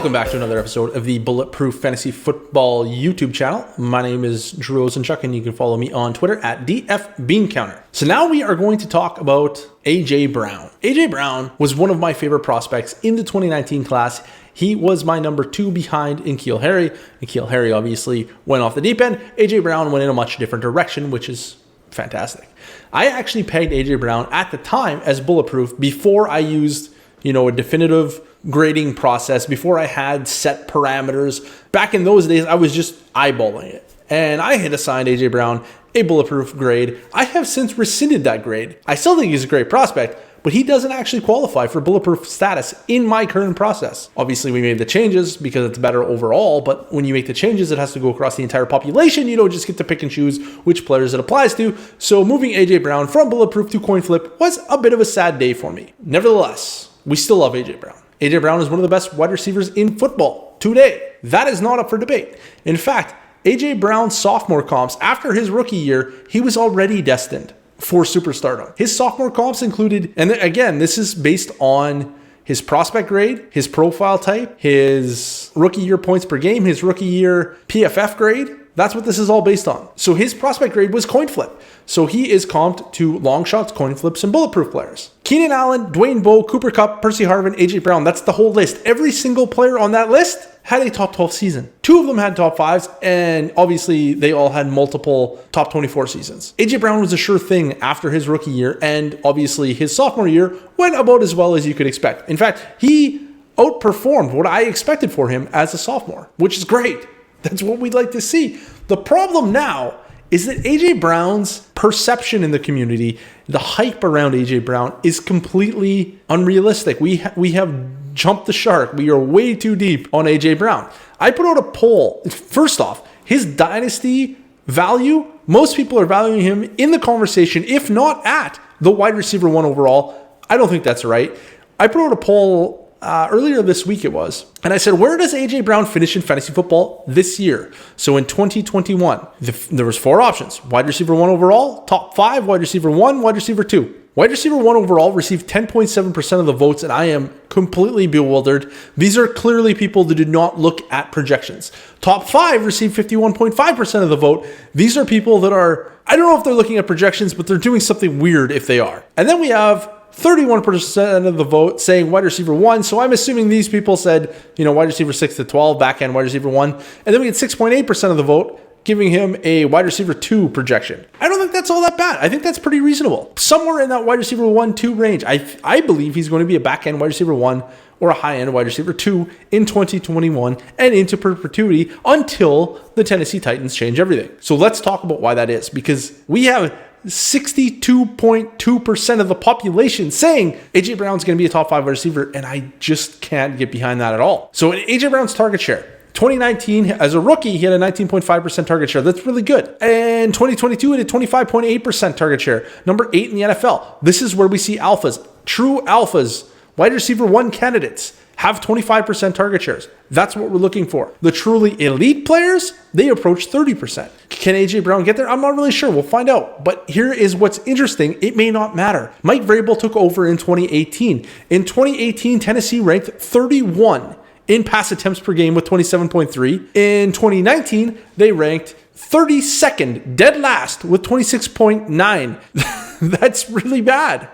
Welcome back to another episode of the Bulletproof Fantasy Football YouTube channel. My name is Drew Osenchuk, and you can follow me on Twitter at DFBeanCounter. So now we are going to talk about A.J. Brown. A.J. Brown was one of my favorite prospects in the 2019 class. He was my number 2 behind N'Keal Harry. N'Keal Harry obviously went off the deep end. A.J. Brown went in a much different direction, which is fantastic. I actually pegged A.J. Brown at the time as Bulletproof before I used, a definitive grading process, before I had set parameters. Back in those days, I was just eyeballing it. And I had assigned A.J. Brown a Bulletproof grade. I have since rescinded that grade. I still think he's a great prospect, but he doesn't actually qualify for Bulletproof status in my current process. Obviously, we made the changes because it's better overall, but when you make the changes, it has to go across the entire population. You don't just get to pick and choose which players it applies to. So moving A.J. Brown from Bulletproof to Coin Flip was a bit of a sad day for me. Nevertheless, we still love A.J. Brown. A.J. Brown is one of the best wide receivers in football today. That is not up for debate. In fact, A.J. Brown's sophomore comps, after his rookie year, he was already destined for superstardom. His sophomore comps included, and again, this is based on his prospect grade, his profile type, his rookie year points per game, his rookie year PFF grade. That's what this is all based on. So his prospect grade was coin flip. So he is comped to long shots, coin flips, and Bulletproof players. Keenan Allen, Dwayne Bowe, Cooper Kupp, Percy Harvin, A.J. Brown. That's the whole list. Every single player on that list had a top 12 season. 2 of them had top 5s, and obviously they all had multiple top 24 seasons. A.J. Brown was a sure thing after his rookie year, and obviously his sophomore year went about as well as you could expect. In fact, he outperformed what I expected for him as a sophomore, which is great. That's what we'd like to see. The problem now is that A.J. Brown's perception in the community, the hype around A.J. Brown is completely unrealistic. We have jumped the shark. We are way too deep on A.J. Brown. I put out a poll. First off, his dynasty value, most people are valuing him in the conversation, if not at the wide receiver 1 overall. I don't think that's right. I put out a poll earlier this week and I said, where does A.J. Brown finish in fantasy football this year? So in 2021, there was 4 options. Wide receiver 1 overall, top 5, wide receiver 1, wide receiver 2. Wide receiver 1 overall received 10.7% of the votes, and I am completely bewildered. These are clearly people that did not look at projections. Top 5 received 51.5% of the vote. These are people that are, I don't know if they're looking at projections, but they're doing something weird if they are. And then we have 31% of the vote saying wide receiver 1. So I'm assuming these people said, wide receiver 6 to 12, back end wide receiver 1. And then we get 6.8% of the vote giving him a wide receiver 2 projection. I don't think that's all that bad. I think that's pretty reasonable. Somewhere in that wide receiver 1-2 range. I believe he's going to be a back end wide receiver 1 or a high end wide receiver 2 in 2021 and into perpetuity until the Tennessee Titans change everything. So let's talk about why that is, because we have 62.2% of the population saying A.J. Brown's going to be a top 5 wide receiver, and I just can't get behind that at all. So A.J. Brown's target share, 2019, as a rookie, he had a 19.5% target share. That's really good. And 2022, he had a 25.8% target share, number 8 in the NFL. This is where we see alphas, true alphas, wide receiver 1 candidates have 25% target shares. That's what we're looking for. The truly elite players, they approach 30%. Can A.J. Brown get there? I'm not really sure. We'll find out. But here is what's interesting. It may not matter. Mike Vrabel took over in 2018. In 2018, Tennessee ranked 31 in pass attempts per game with 27.3. In 2019, they ranked 32nd, dead last, with 26.9. That's really bad.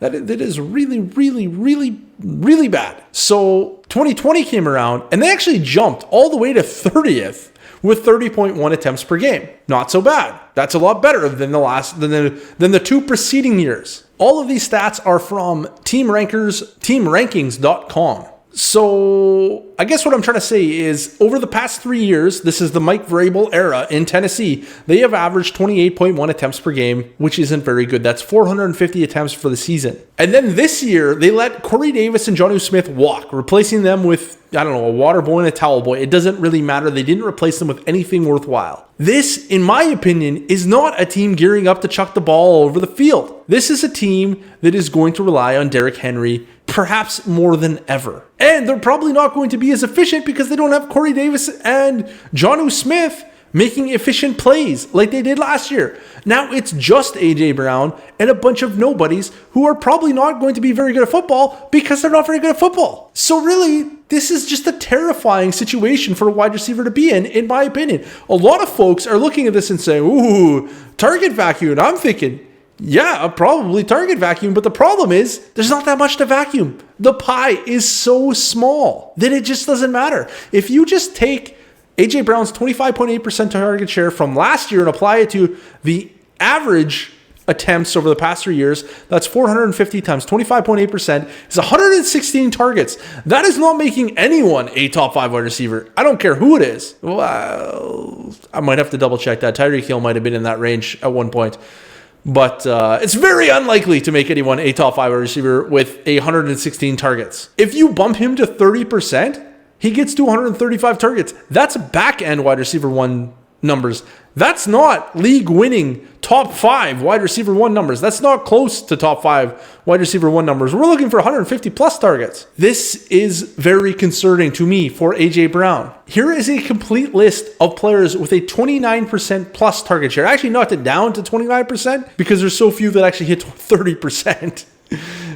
That is really, really, really, really bad. So 2020 came around and they actually jumped all the way to 30th with 30.1 attempts per game. Not so bad. That's a lot better than the 2 preceding years. All of these stats are from teamrankings.com. So I guess what I'm trying to say is over the past 3 years, this is the Mike Vrabel era in Tennessee, they have averaged 28.1 attempts per game, which isn't very good. That's 450 attempts for the season. And then this year, they let Corey Davis and Jonnu Smith walk, replacing them with, a water boy and a towel boy. It doesn't really matter. They didn't replace them with anything worthwhile. This, in my opinion, is not a team gearing up to chuck the ball all over the field. This is a team that is going to rely on Derrick Henry perhaps more than ever. And they're probably not going to be as efficient because they don't have Corey Davis and Jonnu Smith making efficient plays like they did last year. Now it's just A.J. Brown and a bunch of nobodies who are probably not going to be very good at football because they're not very good at football. So really, this is just a terrifying situation for a wide receiver to be in my opinion. A lot of folks are looking at this and saying, ooh, target vacuum. And I'm thinking, yeah, probably target vacuum. But the problem is there's not that much to vacuum. The pie is so small that it just doesn't matter. If you just take A.J. Brown's 25.8% target share from last year and apply it to the average attempts over the past 3 years, that's 450 times 25.8% is 116 targets. That is not making anyone a top 5 wide receiver. I don't care who it is. Well, I might have to double check that. Tyreek Hill might have been in that range at one point. But it's very unlikely to make anyone a top 5 wide receiver with 116 targets. If you bump him to 30%, he gets to 135 targets. That's back end wide receiver 1 numbers. That's not league winning top 5 wide receiver 1 numbers. That's not close to top 5 wide receiver 1 numbers. We're looking for 150 plus targets. This is very concerning to me for A.J. Brown. Here is a complete list of players with a 29% plus target share. I actually knocked it down to 29% because there's so few that actually hit 30%.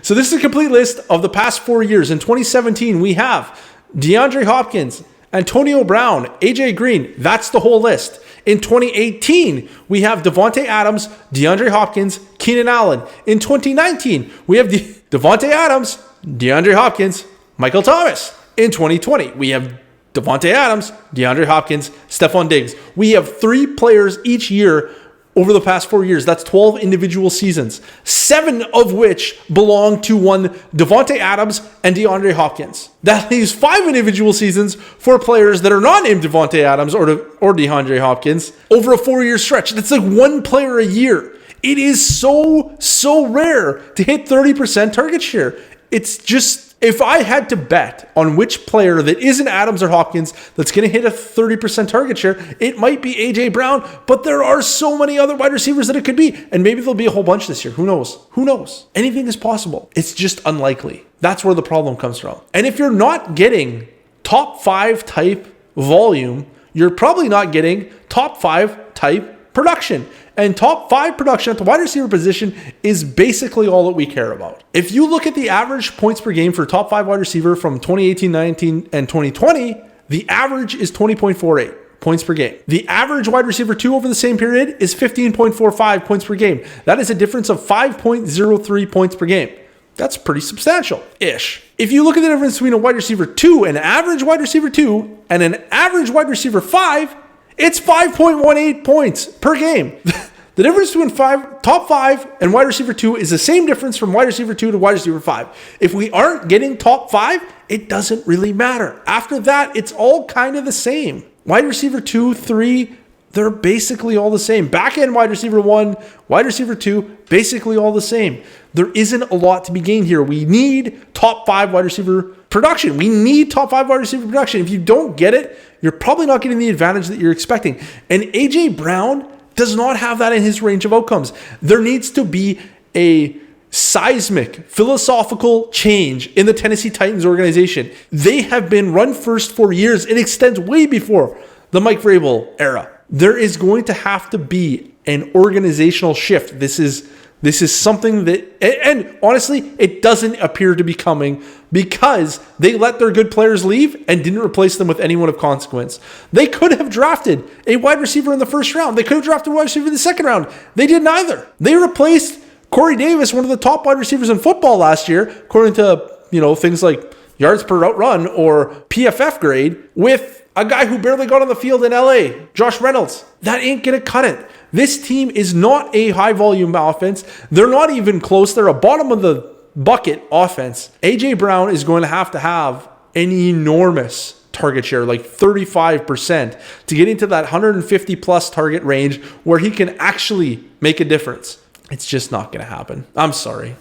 So this is a complete list of the past 4 years. In 2017, we have DeAndre Hopkins, Antonio Brown, AJ Green. That's the whole list. In 2018, we have Devontae Adams, DeAndre Hopkins, Keenan Allen. In 2019, we have Devontae Adams, DeAndre Hopkins, Michael Thomas. In 2020, we have Devontae Adams, DeAndre Hopkins, Stephon Diggs. We have 3 players each year over the past 4 years. That's 12 individual seasons, 7 of which belong to one Devontae Adams and DeAndre Hopkins. That leaves 5 individual seasons for players that are not named Devontae Adams or DeAndre Hopkins over a 4-year stretch. That's like 1 player a year. It is so rare to hit 30% target share. It's just, if I had to bet on which player that isn't Adams or Hopkins that's going to hit a 30% target share, it might be A.J. Brown, but there are so many other wide receivers that it could be. And maybe there'll be a whole bunch this year. Who knows? Who knows? Anything is possible. It's just unlikely. That's where the problem comes from. And if you're not getting top 5 type volume, you're probably not getting top 5 type production. And top 5 production at the wide receiver position is basically all that we care about. If you look at the average points per game for top 5 wide receiver from 2018, 19, and 2020, the average is 20.48 points per game. The average wide receiver 2 over the same period is 15.45 points per game. That is a difference of 5.03 points per game. That's pretty substantial-ish. If you look at the difference between a wide receiver 2, an average wide receiver 2, and an average wide receiver 5, it's 5.18 points per game. The difference between top 5 and wide receiver 2 is the same difference from wide receiver 2 to wide receiver 5. If we aren't getting top 5, it doesn't really matter. After that, it's all kind of the same. Wide receiver 2, 3, they're basically all the same. Back end wide receiver 1, wide receiver 2, basically all the same. There isn't a lot to be gained here. We need top 5 wide receiver production. We need top 5 wide receiver production. If you don't get it, you're probably not getting the advantage that you're expecting. And A.J. Brown does not have that in his range of outcomes. There needs to be a seismic philosophical change in the Tennessee Titans organization. They have been run first for years. It extends way before the Mike Vrabel era. There is going to have to be an organizational shift. This is something that, and honestly, it doesn't appear to be coming because they let their good players leave and didn't replace them with anyone of consequence. They could have drafted a wide receiver in the first round. They could have drafted a wide receiver in the second round. They did neither. They replaced Corey Davis, one of the top wide receivers in football last year, according to, things like yards per route run or PFF grade, with a guy who barely got on the field in LA, Josh Reynolds. That ain't going to cut it. This team is not a high volume offense. They're not even close. They're a bottom of the bucket offense. A.J. Brown is going to have an enormous target share, like 35%, to get into that 150 plus target range where he can actually make a difference. It's just not going to happen. I'm sorry.